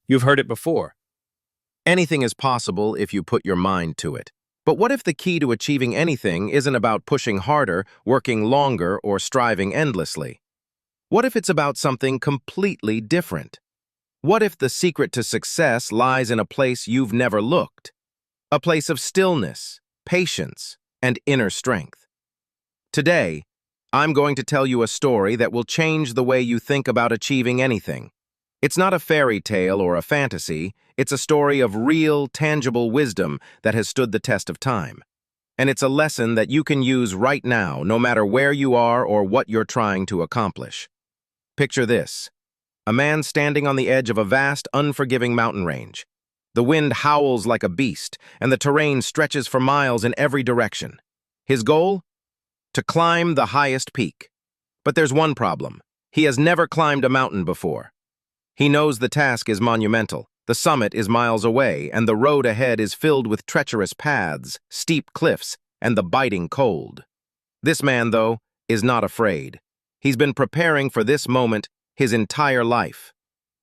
You've heard it before. Anything is possible if you put your mind to it. But what if the key to achieving anything isn't about pushing harder, working longer, or striving endlessly? What if it's about something completely different? What if the secret to success lies in a place you've never looked? A place of stillness, patience, and inner strength. Today, I'm going to tell you a story that will change the way you think about achieving anything. It's not a fairy tale or a fantasy, it's a story of real, tangible wisdom that has stood the test of time. And it's a lesson that you can use right now, no matter where you are or what you're trying to accomplish. Picture this: a man standing on the edge of a vast, unforgiving mountain range. The wind howls like a beast, and the terrain stretches for miles in every direction. His goal? To climb the highest peak. But there's one problem. He has never climbed a mountain before. He knows the task is monumental. The summit is miles away, and the road ahead is filled with treacherous paths, steep cliffs, and the biting cold. This man, though, is not afraid. He's been preparing for this moment his entire life.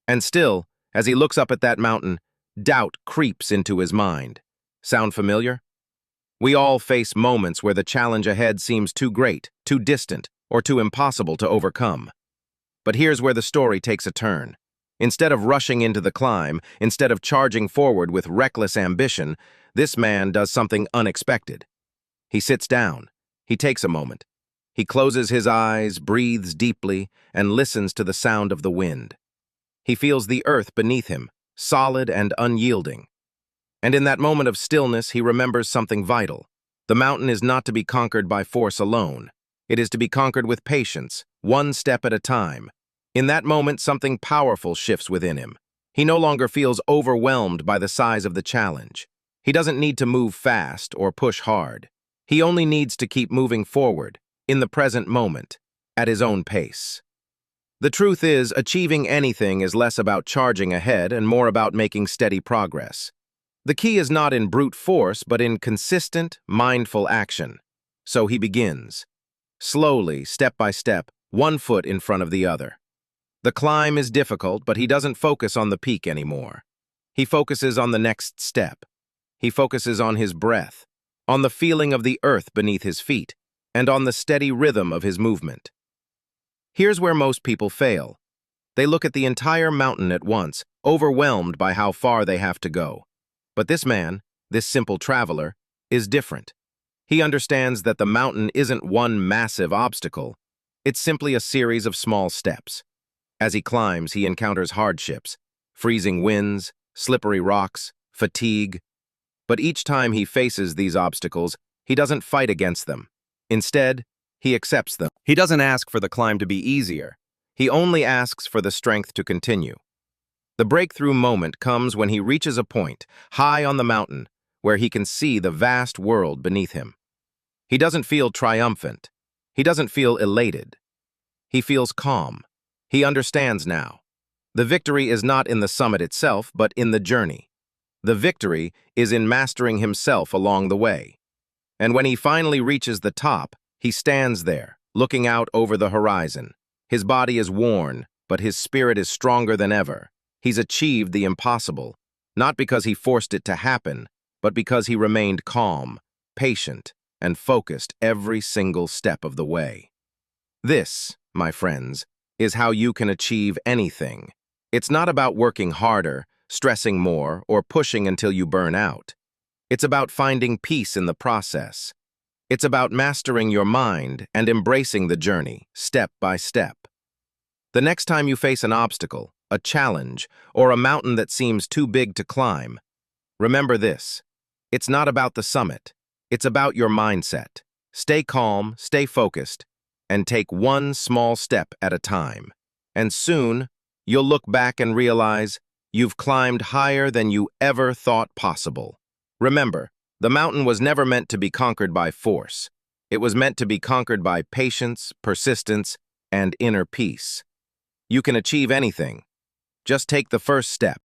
And still, as he looks up at that mountain, doubt creeps into his mind. Sound familiar? We all face moments where the challenge ahead seems too great, too distant, or too impossible to overcome. But here's where the story takes a turn. Instead of rushing into the climb, instead of charging forward with reckless ambition, this man does something unexpected. He sits down. He takes a moment. He closes his eyes, breathes deeply, and listens to the sound of the wind. He feels the earth beneath him, solid and unyielding. And in that moment of stillness, he remembers something vital. The mountain is not to be conquered by force alone. It is to be conquered with patience, one step at a time. In that moment, something powerful shifts within him. He no longer feels overwhelmed by the size of the challenge. He doesn't need to move fast or push hard. He only needs to keep moving forward, in the present moment, at his own pace. The truth is, achieving anything is less about charging ahead and more about making steady progress. The key is not in brute force, but in consistent, mindful action. So he begins. Slowly, step by step, one foot in front of the other. The climb is difficult, but he doesn't focus on the peak anymore. He focuses on the next step. He focuses on his breath, on the feeling of the earth beneath his feet, and on the steady rhythm of his movement. Here's where most people fail. They look at the entire mountain at once, overwhelmed by how far they have to go. But this man, this simple traveler, is different. He understands that the mountain isn't one massive obstacle. It's simply a series of small steps. As he climbs, he encounters hardships, freezing winds, slippery rocks, fatigue. But each time he faces these obstacles, he doesn't fight against them. Instead, he accepts them. He doesn't ask for the climb to be easier. He only asks for the strength to continue. The breakthrough moment comes when he reaches a point, high on the mountain, where he can see the vast world beneath him. He doesn't feel triumphant. He doesn't feel elated. He feels calm. He understands now. The victory is not in the summit itself, but in the journey. The victory is in mastering himself along the way. And when he finally reaches the top, he stands there, looking out over the horizon. His body is worn, but his spirit is stronger than ever. He's achieved the impossible, not because he forced it to happen, but because he remained calm, patient, and focused every single step of the way. This, my friends, is how you can achieve anything. It's not about working harder, stressing more, or pushing until you burn out. It's about finding peace in the process. It's about mastering your mind and embracing the journey, step by step. The next time you face an obstacle, a challenge, or a mountain that seems too big to climb, remember this: it's not about the summit. It's about your mindset. Stay calm, stay focused, and take one small step at a time. And soon, you'll look back and realize you've climbed higher than you ever thought possible. Remember, the mountain was never meant to be conquered by force. It was meant to be conquered by patience, persistence, and inner peace. You can achieve anything. Just take the first step.